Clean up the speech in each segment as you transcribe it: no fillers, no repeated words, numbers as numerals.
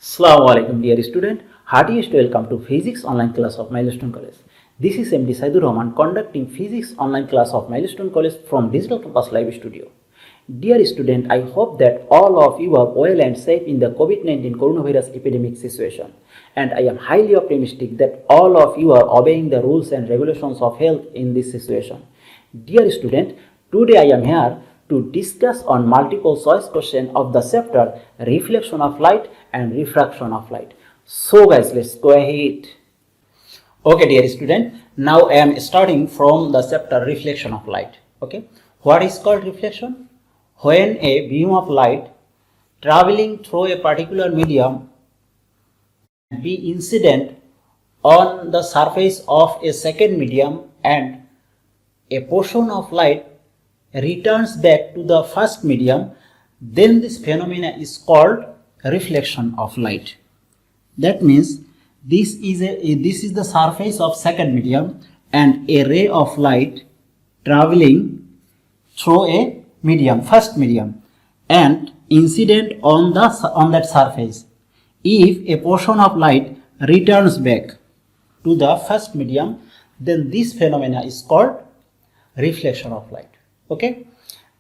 Assalamu alaikum dear student, heartiest welcome to physics online class of Milestone College. This is MD Saidur Rahman conducting physics online class of Milestone College from Digital Campus Live Studio. Dear student, I hope that all of you are well and safe in the COVID-19 coronavirus epidemic situation, and I am highly optimistic that all of you are obeying the rules and regulations of health in this situation. Dear student, today I am here to discuss on multiple choice question of the chapter reflection of light and refraction of light. So guys, let's go ahead. Okay dear student, now I am starting from the chapter reflection of light. Okay, what is called reflection? When a beam of light traveling through a particular medium be incident on the surface of a second medium and a portion of light returns back to the first medium, then this phenomena is called reflection of light. That means this is the surface of second medium and a ray of light traveling through a medium, first medium, and incident on that surface. If a portion of light returns back to the first medium, then this phenomena is called reflection of light. Okay,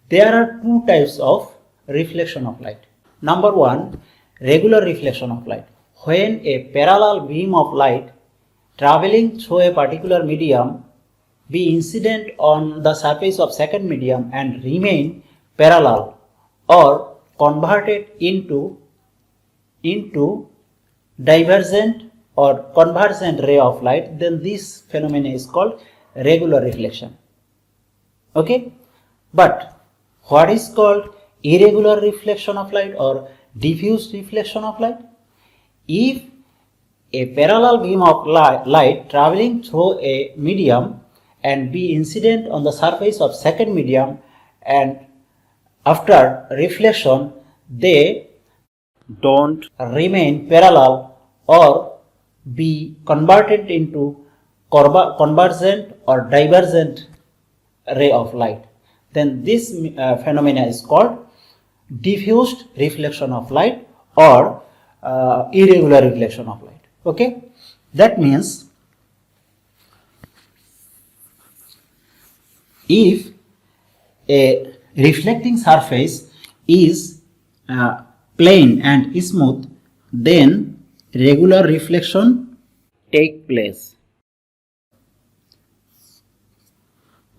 there are two types of reflection of light. Number one, regular reflection of light. When a parallel beam of light traveling through a particular medium be incident on the surface of second medium and remain parallel or converted into divergent or convergent ray of light, then this phenomenon is called regular reflection. Okay, but what is called irregular reflection of light or diffused reflection of light? If a parallel beam of light traveling through a medium and be incident on the surface of second medium, and after reflection they don't remain parallel or be converted into convergent or divergent ray of light, then this phenomena is called diffused reflection of light or irregular reflection of light. Okay, that means if a reflecting surface is plain and smooth, then regular reflection take place.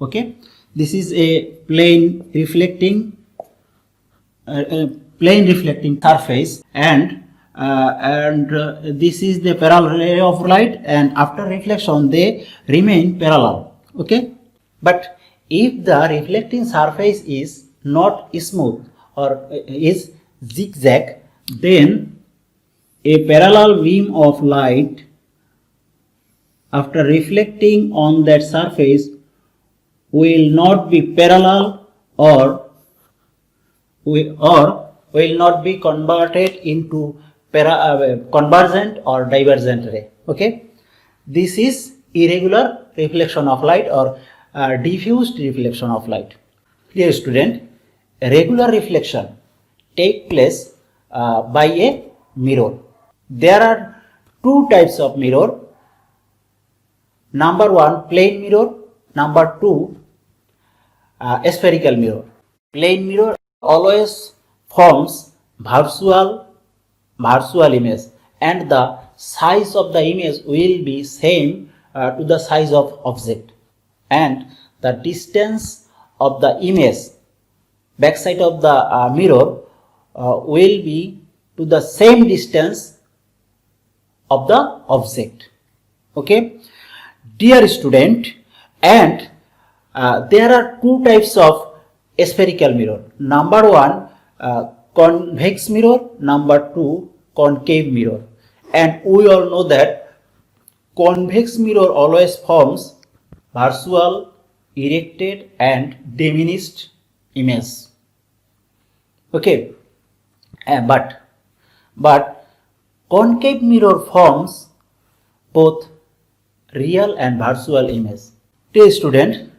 Okay, this is a plane reflecting surface, and this is the parallel ray of light, and after reflection they remain parallel. Okay, but if the reflecting surface is not smooth or is zigzag, then a parallel beam of light after reflecting on that surface will not be parallel or will not be converted into convergent or divergent ray. Okay, this is irregular reflection of light or diffused reflection of light. Dear student, regular reflection take place by a mirror. There are two types of mirror. Number one, plain mirror. Number two, spherical mirror. Plain mirror always forms virtual image, and the size of the image will be same to the size of object, and the distance of the image backside of the mirror will be to the same distance of the object. Okay, dear student, and there are two types of spherical mirror. Number one, convex mirror. Number two, concave mirror. And we all know that convex mirror always forms virtual, erected and diminished image. Okay, but concave mirror forms both real and virtual image. Dear student,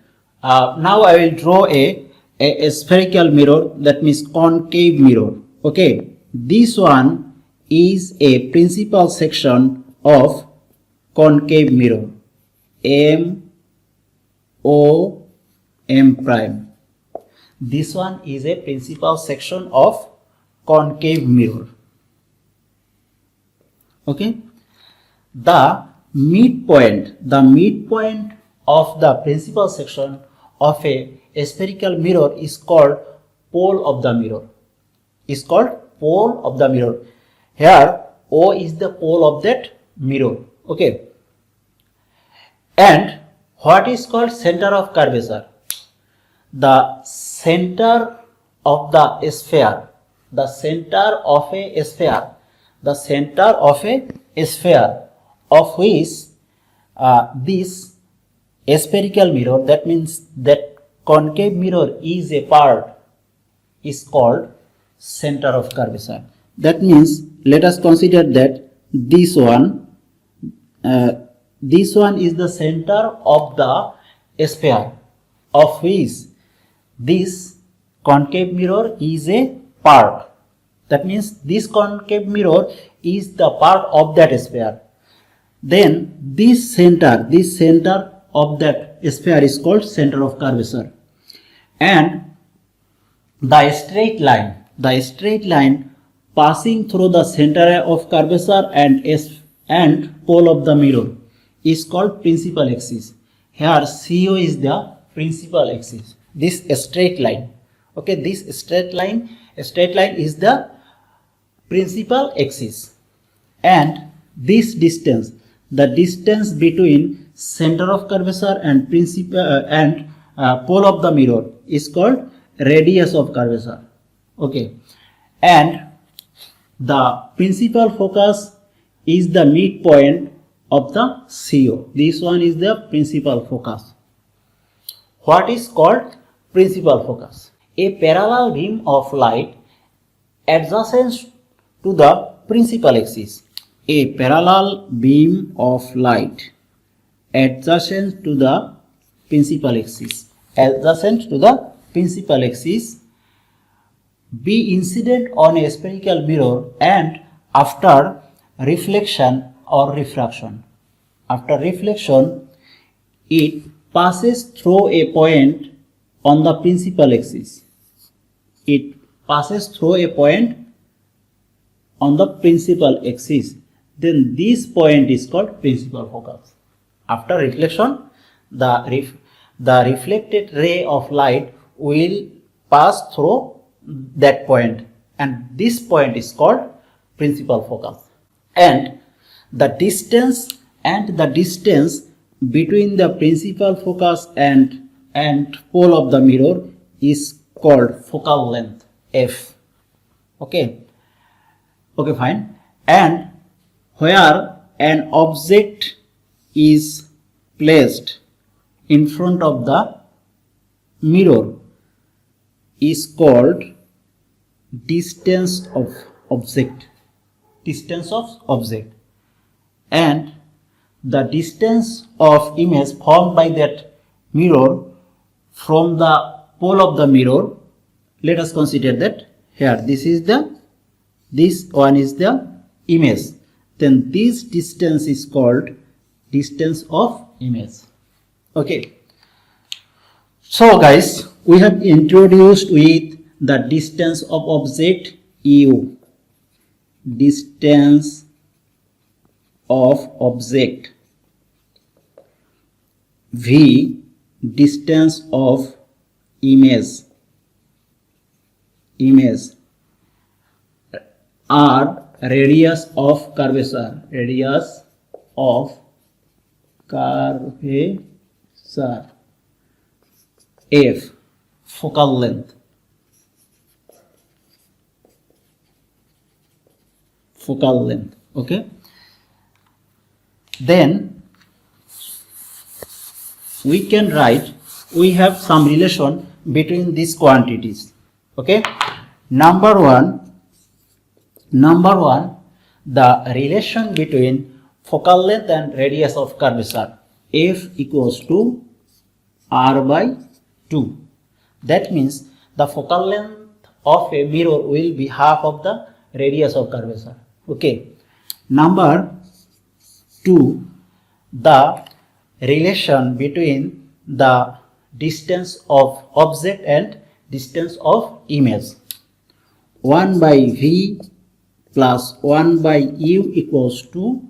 now I will draw a spherical mirror, that means concave mirror. Okay, this one is a principal section of concave mirror. M O M prime. This one is a principal section of concave mirror. Okay. The midpoint of the principal section of a spherical mirror is called pole of the mirror. Here O is the pole of that mirror. Okay. And what is called center of curvature? The center of the sphere. The center of a sphere of which this spherical mirror, that means that concave mirror is a part, is called center of curvature. That means let us consider that this one is the center of the sphere of which this concave mirror is a part. That means this concave mirror is the part of that sphere. Then this center of that sphere is called center of curvature. And the straight line passing through the center of curvature and pole of the mirror is called principal axis. Here CO is the principal axis. This straight line. Okay, this straight line is the principal axis. And this distance, the distance between center of curvature and pole of the mirror is called radius of curvature. Okay. And the principal focus is the midpoint of the CO. This one is the principal focus. What is called principal focus? A parallel beam of light adjacent to the principal axis. A parallel beam of light adjacent to the principal axis. Be incident on a spherical mirror and after reflection or refraction. After reflection, it passes through a point on the principal axis. Then this point is called principal focus. After reflection, the reflected ray of light will pass through that point, and this point is called principal focus. And the distance between the principal focus and pole of the mirror is called focal length, F. Okay, fine. And where an object is placed in front of the mirror is called distance of object. And the distance of image formed by that mirror from the pole of the mirror, let us consider that here this one is the image. Then this distance is called distance of image. Okay. So guys, we have introduced with the distance of object U, distance of object, V, distance of image, R, radius of curvature, F, focal length, okay. Then we can write, we have some relation between these quantities. Okay, number one, the relation between focal length and radius of curvature, F equals to R by 2. That means the focal length of a mirror will be half of the radius of curvature. Okay. Number 2, the relation between the distance of object and distance of image. 1 by v plus 1 by u equals to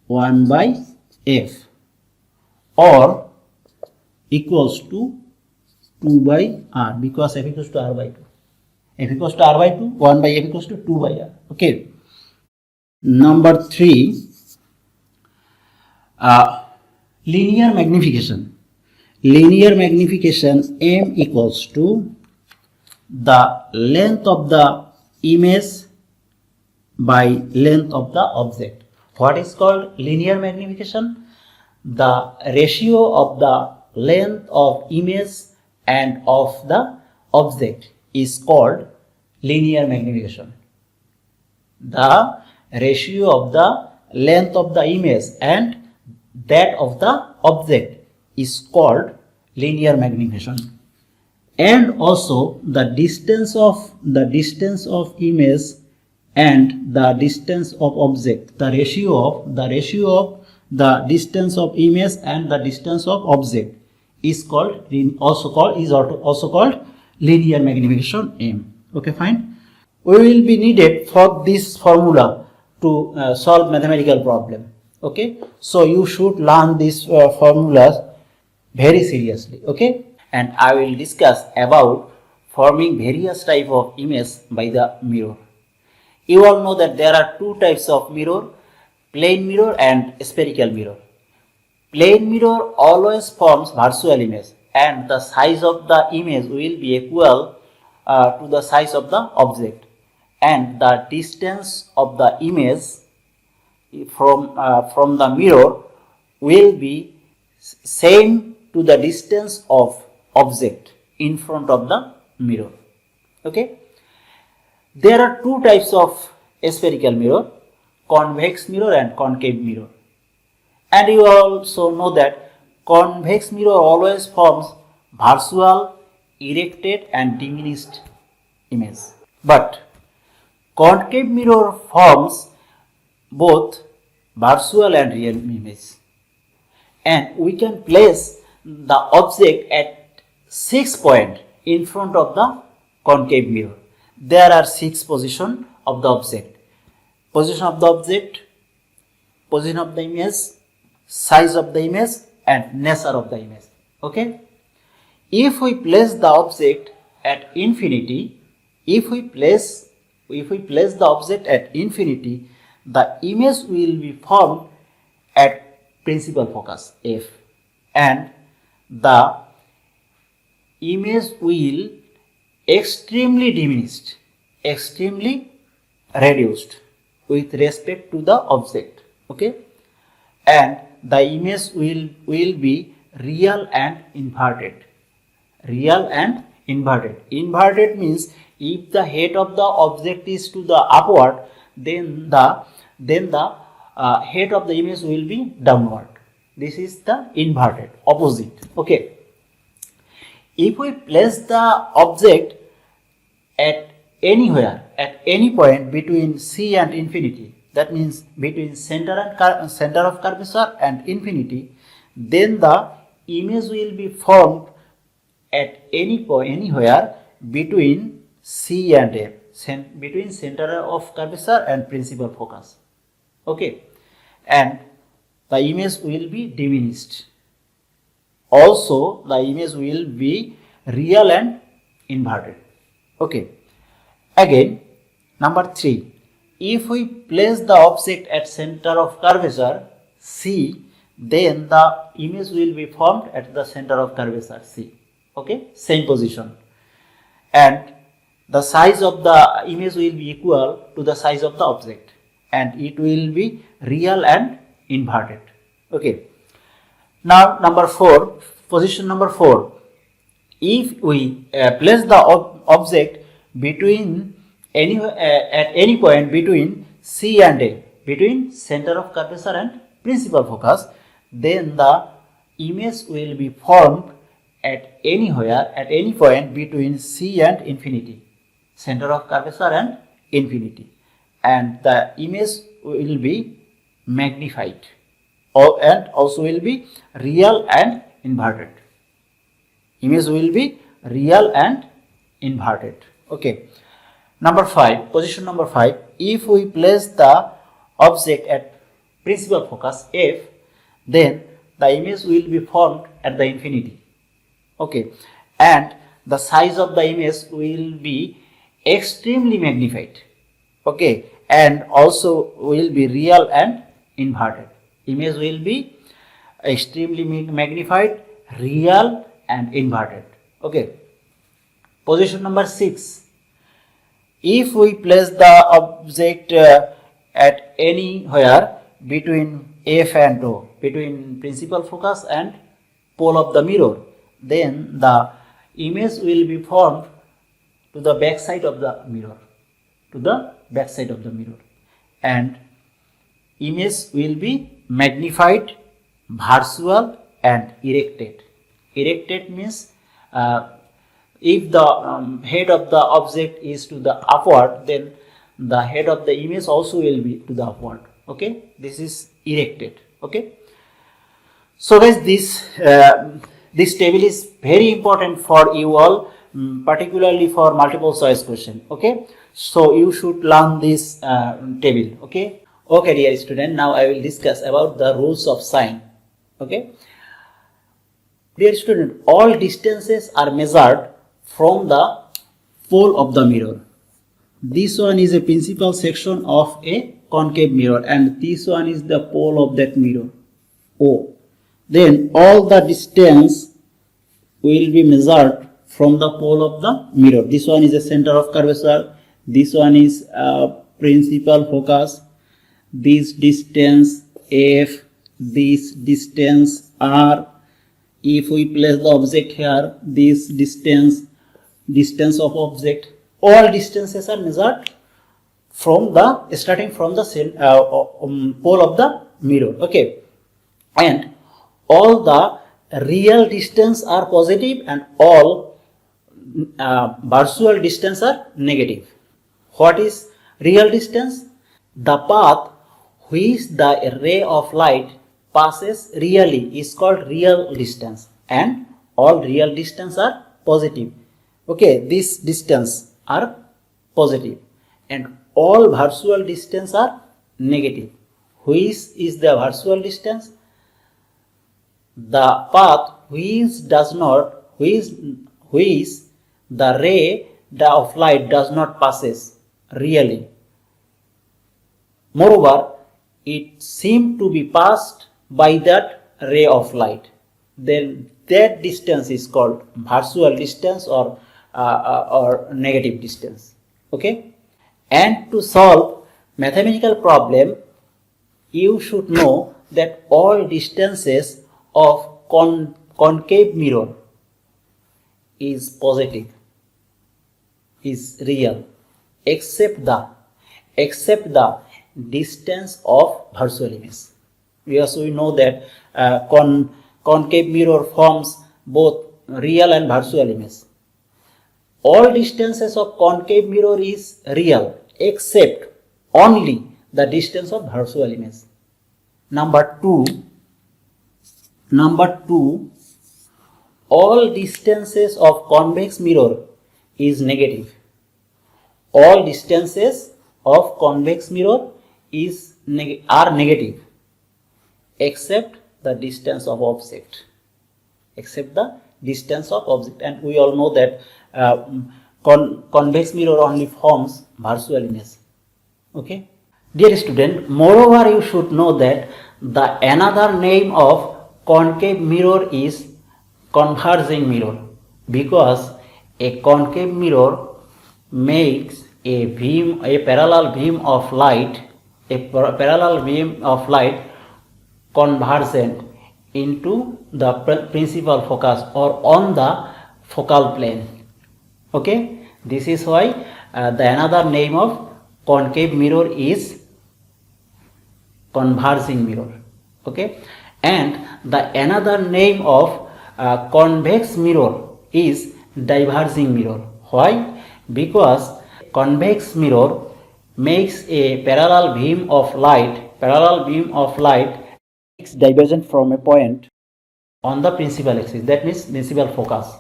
1 by f, or equals to 2 by r, because f equals to r by 2. F equals to r by 2, 1 by f equals to 2 by r. Okay. Number 3, linear magnification. Linear magnification m equals to the length of the image by length of the object. What is called linear magnification? The ratio of the length of image and of the object is called linear magnification. The ratio of the length of the image and that of the object is called linear magnification. And also the distance of image and the distance of object, the ratio of the distance of image and the distance of object is also called linear magnification m. Okay, fine. We will be needed for this formula to solve mathematical problem. Okay, so you should learn these formulas very seriously. Okay, and I will discuss about forming various type of image by the mirror. You all know that there are two types of mirror, plane mirror and spherical mirror. Plane mirror always forms virtual image, and the size of the image will be equal to the size of the object, and the distance of the image from the mirror will be same to the distance of object in front of the mirror. Okay. There are two types of spherical mirror, convex mirror and concave mirror. And you also know that convex mirror always forms virtual, erected and diminished image. But concave mirror forms both virtual and real image. And we can place the object at 6 points in front of the concave mirror. There are 6 positions of the object. Position of the object, position of the image, size of the image and nature of the image. Okay. If we place the object at infinity, if we place the object at infinity, the image will be formed at principal focus f, and the image will extremely diminished, extremely reduced with respect to the object. Okay, and the image will be real and inverted. Real and inverted. Inverted means if the head of the object is to the upward, then the head of the image will be downward. This is the inverted, opposite. Okay. If we place the object at anywhere, at any point between C and infinity, that means between center of curvature and infinity, then the image will be formed at any point, anywhere between C and F, between center of curvature and principal focus. Okay, and the image will be diminished. Also, the image will be real and inverted. Okay. Again, number 3. If we place the object at center of curvature C, then the image will be formed at the center of curvature C. Okay, same position. And the size of the image will be equal to the size of the object, and it will be real and inverted. Okay. Now number 4, position number 4. If we place the object between at any point between C and A, between center of curvature and principal focus, then the image will be formed at anywhere, at any point between C and infinity, center of curvature and infinity, and the image will be magnified, and also will be real and inverted. Image will be real and inverted. Okay. Number 5, position number 5, if we place the object at principal focus f, then the image will be formed at the infinity. Okay, and the size of the image will be extremely magnified. Okay, and also will be real and inverted. Image will be extremely magnified, real and inverted. Okay. Position number 6, if we place the object at anywhere between f and o, between principal focus and pole of the mirror, then the image will be formed to the back side of the mirror, and image will be magnified, virtual and erected. Erected means if the head of the object is to the upward, then the head of the image also will be to the upward. Okay, this is erected. Okay, so guys, this table is very important for you all, particularly for multiple choice question. Okay, so you should learn this table. Okay, dear student, now I will discuss about the rules of sign. Okay, dear student, all distances are measured from the pole of the mirror. This one is a principal section of a concave mirror, and this one is the pole of that mirror, O. Then all the distance will be measured from the pole of the mirror. This one is the center of curvature, this one is principal focus, this distance F, this distance R. If we place the object here, this distance of object, all distances are measured from the starting from the pole of the mirror. Okay, and all the real distance are positive and all virtual distance are negative. What is real distance? The path which the ray of light passes really is called real distance, and all real distance are positive. Okay, this distance are positive and all virtual distance are negative. Which is the virtual distance? The path which the ray of light does not passes really. Moreover, it seemed to be passed by that ray of light. Then that distance is called virtual distance or negative distance. Okay, and to solve mathematical problem, you should know that all distances of concave mirror is positive, is real, except the distance of virtual image. Yes, we know that concave mirror forms both real and virtual image. All distances of concave mirror is real except only the distance of virtual image. Number 2, all distances of convex mirror is negative. All distances of convex mirror are negative except the distance of object. And we all know that convex mirror only forms virtual image. Okay, dear student, moreover you should know that the another name of concave mirror is converging mirror, because a concave mirror makes a parallel beam of light convergent into the principal focus or on the focal plane. Okay, this is why the another name of concave mirror is converging mirror. Okay, and the another name of convex mirror is diverging mirror. Why? Because convex mirror makes a parallel beam of light is divergent from a point on the principal axis, that means principal focus.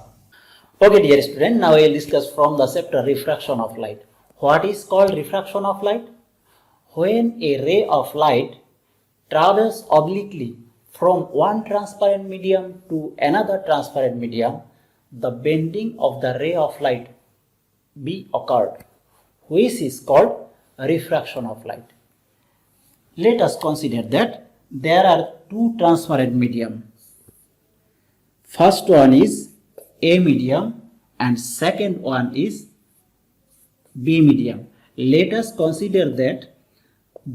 Okay dear student, now I will discuss from the chapter refraction of light. What is called refraction of light? When a ray of light travels obliquely from one transparent medium to another transparent medium, the bending of the ray of light be occurred, which is called refraction of light. Let us consider that there are two transparent medium. First one is A medium and second one is B medium. Let us consider that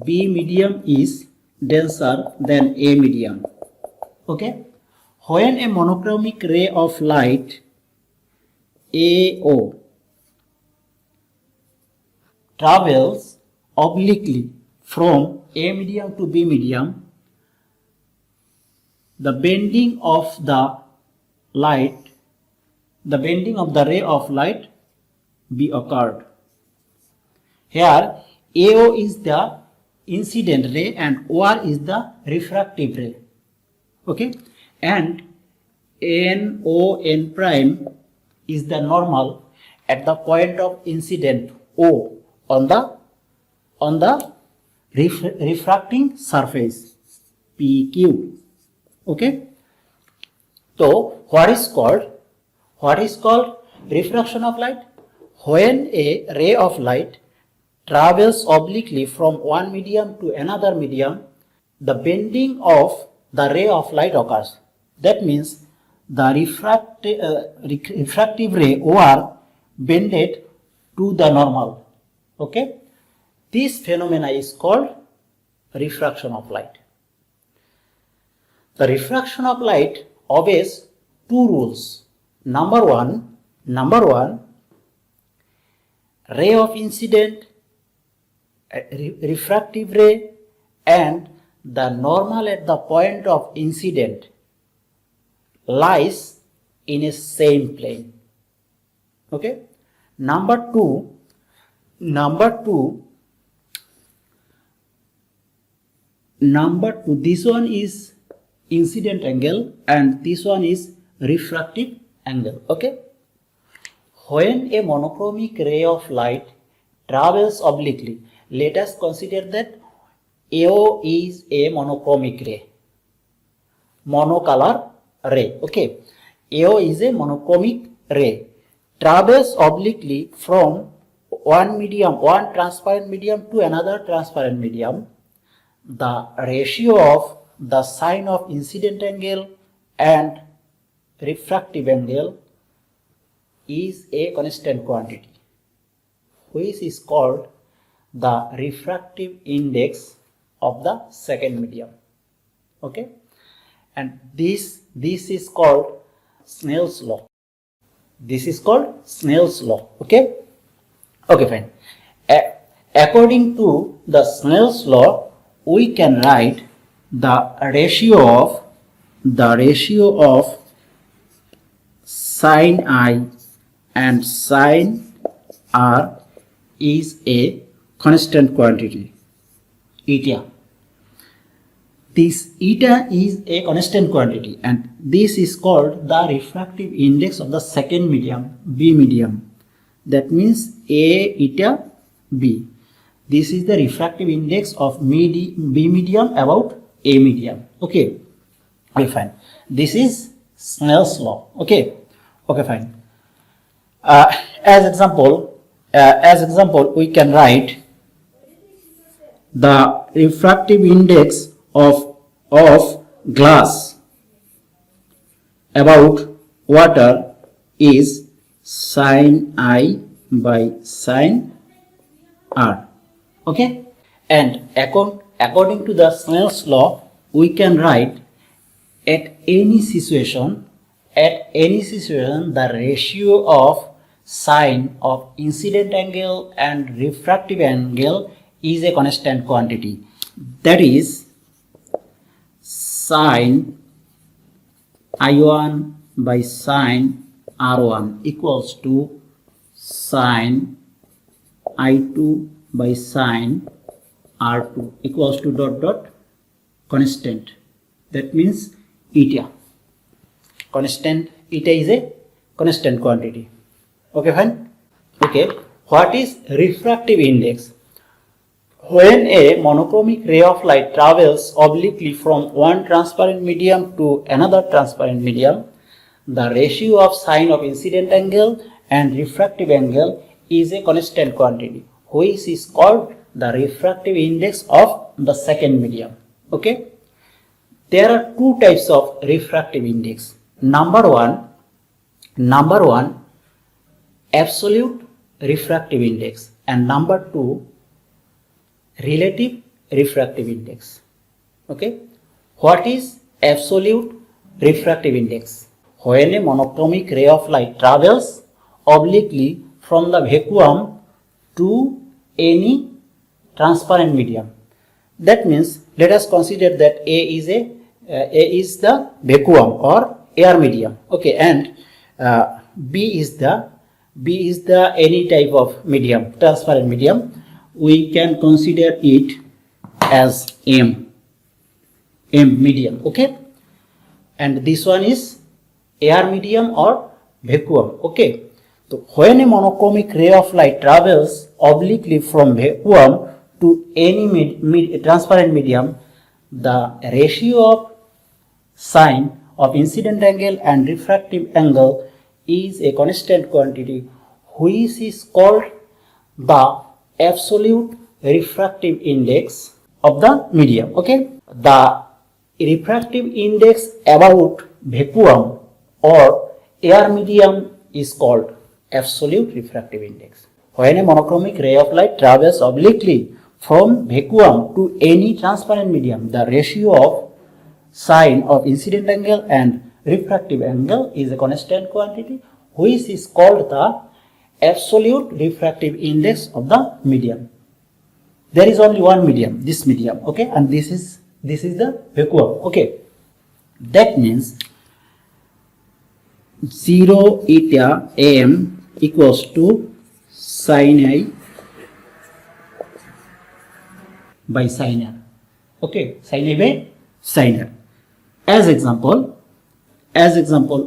B medium is denser than A medium. Okay? When a monochromic ray of light AO travels obliquely from A medium to B medium, the bending of the ray of light be occurred. Here AO is the incident ray and OR is the refractive ray. Okay, and NON prime is the normal at the point of incident O on the refracting surface PQ. Okay, so what is called refraction of light? When a ray of light travels obliquely from one medium to another medium, the bending of the ray of light occurs. That means the refractive ray OR bended to the normal. Okay, this phenomena is called refraction of light. The refraction of light obeys two rules. Number one, ray of incident, refractive ray, and the normal at the point of incident lies in a same plane. Okay. Number two, this one is incident angle and this one is refractive angle. Okay. When a monochromic ray of light travels obliquely, let us consider that AO is a monochromic ray, monocolor ray. Okay, AO is a monochromic ray, travels obliquely from one transparent medium to another transparent medium. The ratio of the sign of incident angle and refractive angle is a constant quantity, which is called the refractive index of the second medium. Okay, and this is called Snell's law. This is called Snell's law. Okay, fine. According to the Snell's law, we can write the ratio of sin I and sin R is a constant quantity, eta. This eta is a constant quantity and this is called the refractive index of the second medium, B medium. That means A eta B. This is the refractive index of B medium about A medium. Okay, fine. This is Snell's law. Okay, fine. As example, we can write the refractive index of glass about water is sin I by sin R. Okay, and according to the Snell's law, we can write at any situation the ratio of sine of incident angle and refractive angle is a constant quantity. That is sine I1 by sine R1 equals to sine I2 by sine R2 equals to dot dot constant. That means eta. Constant eta is a constant quantity. Okay, fine. Okay, what is refractive index? When a monochromic ray of light travels obliquely from one transparent medium to another transparent medium, the ratio of sine of incident angle and refractive angle is a constant quantity, which is called the refractive index of the second medium. Okay, there are two types of refractive index. Number one, absolute refractive index, and number two, relative refractive index. Okay, what is absolute refractive index? When a monochromic ray of light travels obliquely from the vacuum to any transparent medium. That means let us consider that A is the vacuum or air medium. Okay, and B is the any type of medium, transparent medium. We can consider it as M medium. Okay, and this one is air medium or vacuum. Okay, so when a monochromic ray of light travels obliquely from vacuum to any transparent medium, the ratio of sine of incident angle and refractive angle is a constant quantity, which is called the absolute refractive index of the medium. Okay, the refractive index about vacuum or air medium is called absolute refractive index. When a monochromic ray of light travels obliquely from vacuum to any transparent medium, the ratio of sine of incident angle and refractive angle is a constant quantity, which is called the absolute refractive index of the medium. There is only one medium, this medium. Okay, and this is the vacuum. Okay, that means 0 eta m equals to sine I by sine r. Okay, sine I by sine r. As example,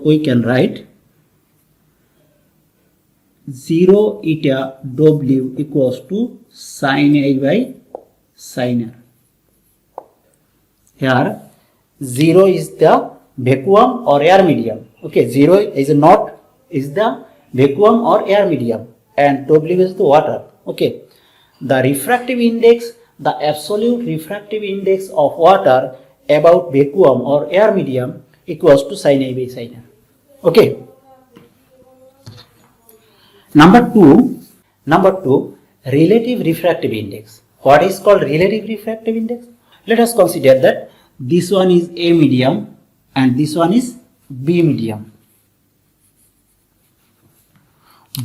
we can write 0 eta w equals to sine I by sine r. Here 0 is the vacuum or air medium. Okay, 0 is the vacuum or air medium and W is the water. Okay, the refractive index, the absolute refractive index of water about vacuum or air medium equals to sine I by sine r. Okay. Number two, relative refractive index. What is called relative refractive index? Let us consider that this one is A medium and this one is B medium.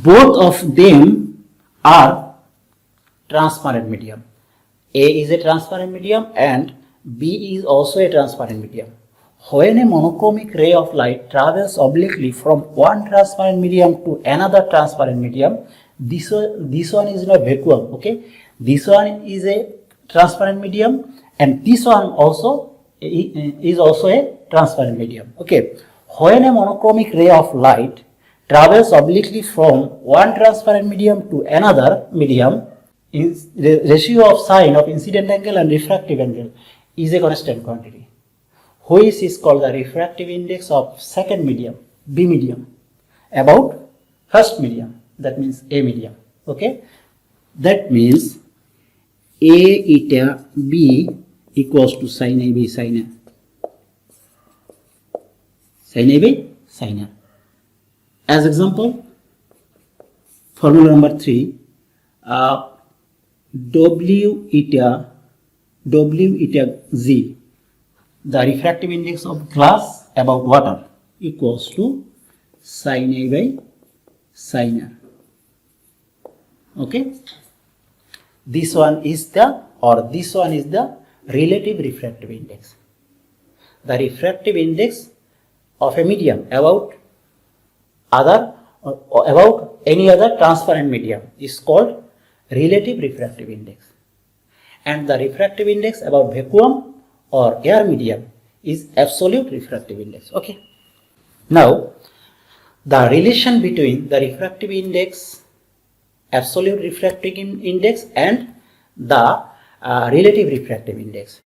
Both of them are transparent medium. A is a transparent medium and B is also a transparent medium. When a monochromic ray of light travels obliquely from one transparent medium to another transparent medium, this one is not vacuum. Okay, this one is a transparent medium and this one also is also a transparent medium. Okay, when a monochromic ray of light travels obliquely from one transparent medium to another medium, is the ratio of sine of incident angle and refractive angle is a constant quantity, which is called the refractive index of second medium, B medium, about first medium, that means A medium. Okay, that means A eta B equals to sine I by sine r. Sine I by sine r. As example, formula number 3, W eta Z, the refractive index of glass about water, equals to sine I by sine r. Okay, this one is the relative refractive index. The refractive index of a medium about any other transparent medium is called relative refractive index, and the refractive index about vacuum or air medium is absolute refractive index. Okay. Now, the relation between the refractive index, absolute refractive index, and the relative refractive index.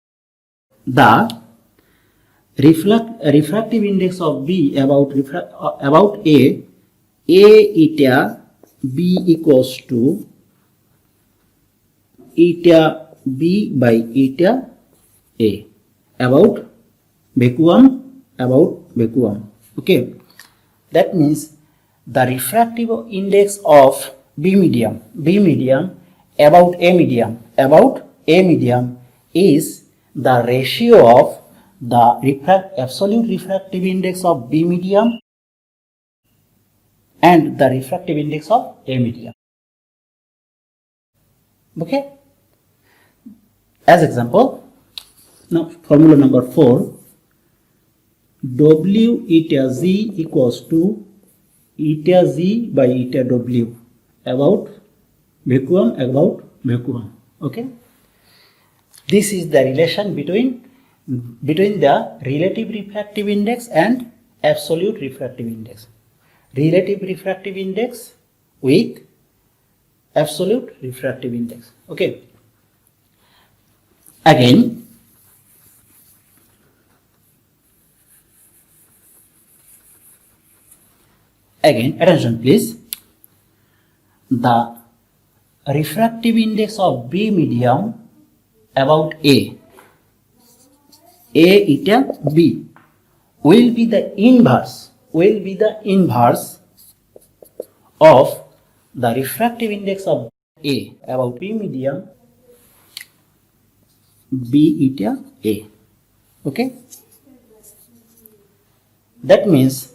The refractive index of B about A eta B equals to eta B by eta A about vacuum. Okay, that means the refractive index of B medium about A medium is the ratio of the absolute refractive index of B medium and the refractive index of A medium. Okay. As example, now formula number 4, W eta Z equals to eta Z by eta W about vacuum. Okay. This is the relation between the relative refractive index and absolute refractive index. Relative refractive index with absolute refractive index. Okay. Again, attention please. The refractive index of B medium about A eta B will be the inverse of the refractive index of A about B medium B eta A. Okay, that means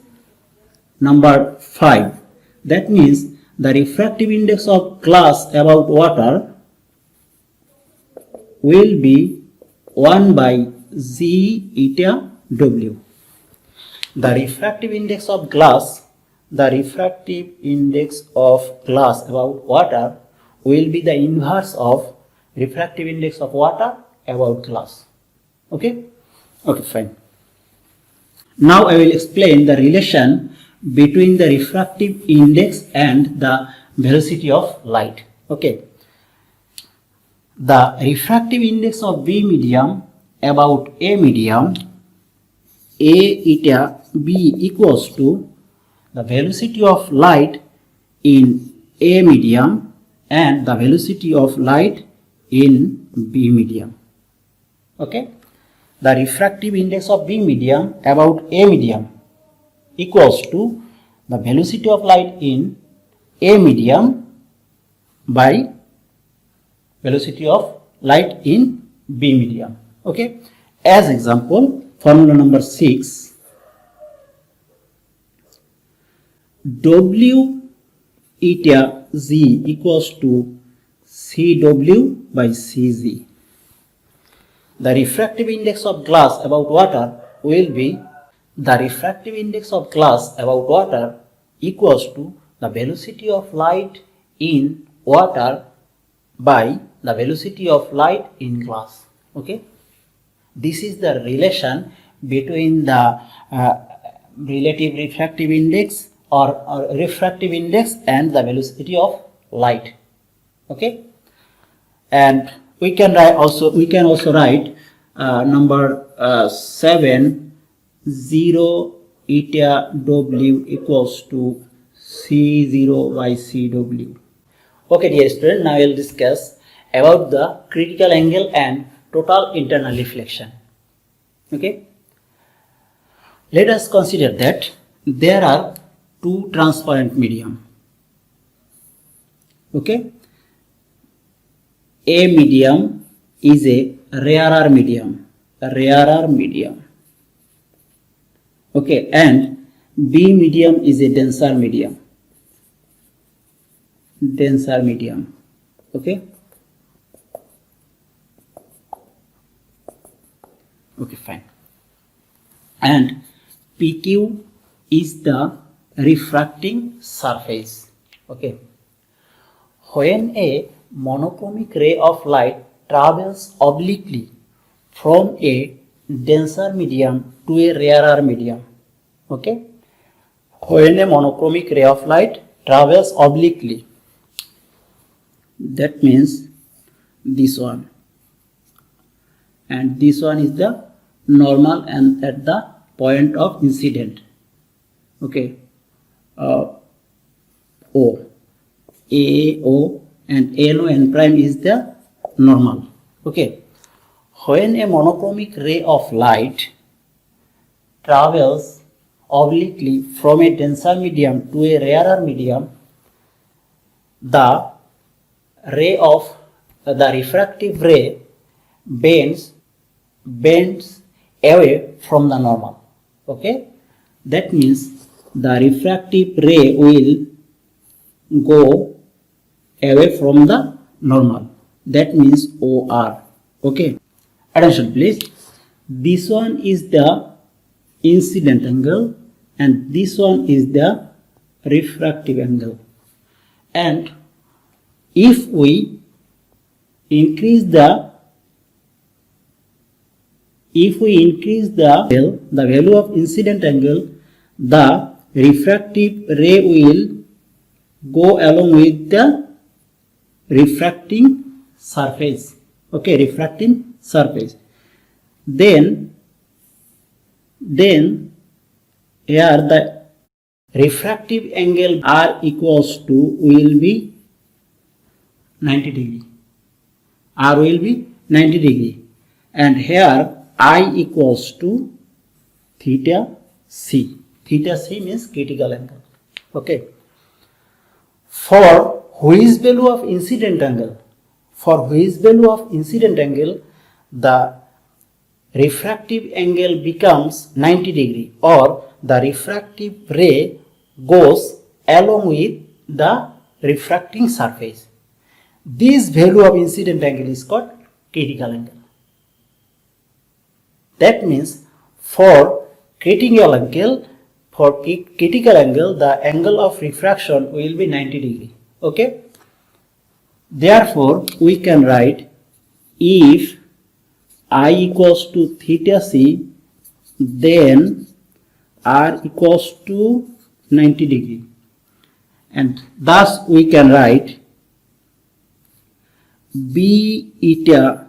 number 5, that means the refractive index of glass about water will be 1 by Z eta W. The refractive index of glass about water will be the inverse of refractive index of water about glass. Okay, fine. Now I will explain the relation between the refractive index and the velocity of light. Okay, the refractive index of B medium about A medium A eta B equals to the velocity of light in A medium and the velocity of light in B medium. Okay, the refractive index of B medium about A medium equals to the velocity of light in A medium by velocity of light in B medium. Okay, as example, formula number 6, W eta Z equals to CW by CZ. The refractive index of glass about water will be the refractive index of glass about water equals to the velocity of light in water by the velocity of light in glass. Okay, this is the relation between the relative refractive index or refractive index and the velocity of light. Okay, and we can also write number 7, 0 eta W equals to C0 by CW. Okay, dear student, now we will discuss about the critical angle and total internal reflection. Okay, let us consider that there are two transparent medium. Okay, A medium is a rarer medium. Okay, and B medium is a denser medium. Okay, fine. And PQ is the refracting surface. Okay, when a monochromic ray of light travels obliquely from a denser medium to a rarer medium. Okay. When a monochromic ray of light travels obliquely, that means this one, and this one is the normal and at the point of incident. Okay. O, A, O, and N, O, N prime is the normal. Okay. When a monochromic ray of light travels obliquely from a denser medium to a rarer medium, the refractive ray bends away from the normal. Okay. That means the refractive ray will go away from the normal. That means OR. Okay. Attention please. This one is the incident angle and this one is the refractive angle. And if we increase the value of incident angle, the refractive ray will go along with the refracting surface. Okay, refracting surface. Then here the refractive angle R equals to will be 90 degree. R will be 90 degree. And here I equals to theta C. Theta C means critical angle. Okay. For which value of incident angle? For which value of incident angle, the refractive angle becomes 90 degree or the refractive ray goes along with the refracting surface. This value of incident angle is called critical angle. That means for critical angle, the angle of refraction will be 90 degree. Okay. Therefore, we can write if I equals to theta C, then R equals to 90 degree. And thus we can write B eta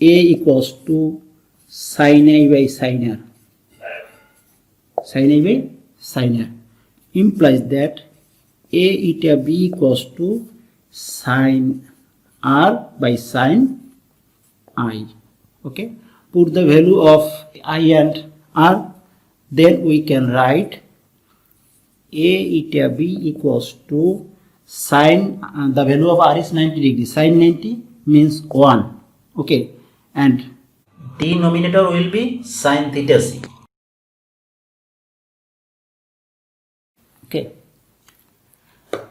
A equals to sin A by sin R. Sin A by sin R implies that A eta B equals to sin R by sin I. Okay. Put the value of I and R, then we can write A eta B equals to sin, the value of R is 90 degree. Sin 90 means 1. Okay. And denominator will be sin theta C. Okay.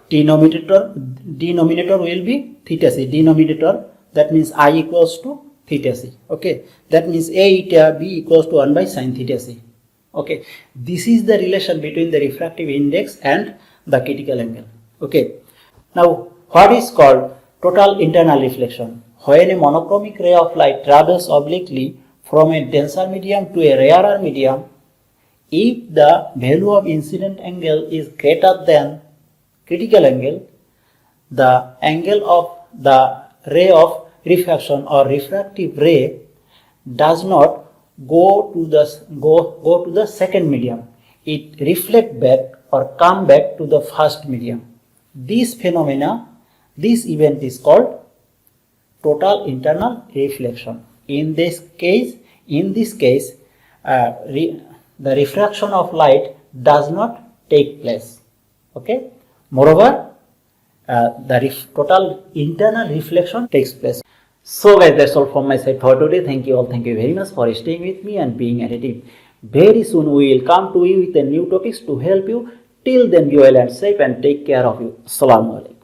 Denominator will be theta C. Denominator, that means I equals to theta C. Okay. That means A eta B equals to 1 by sin theta C. Okay. This is the relation between the refractive index and the critical angle. Okay. Now, what is called total internal reflection? When a monochromic ray of light travels obliquely from a denser medium to a rarer medium, if the value of incident angle is greater than critical angle, the angle of the ray of refraction or refractive ray does not go to the second medium. It reflects back or come back to the first medium. This event is called total internal reflection. In this case, the refraction of light does not take place. Okay. Moreover, the total internal reflection takes place. So guys, that's all from my side for today. Thank you all. Thank you very much for staying with me and being attentive. Very soon we will come to you with a new topics to help you. Till then, be well and safe and take care of you. Assalamu alaikum.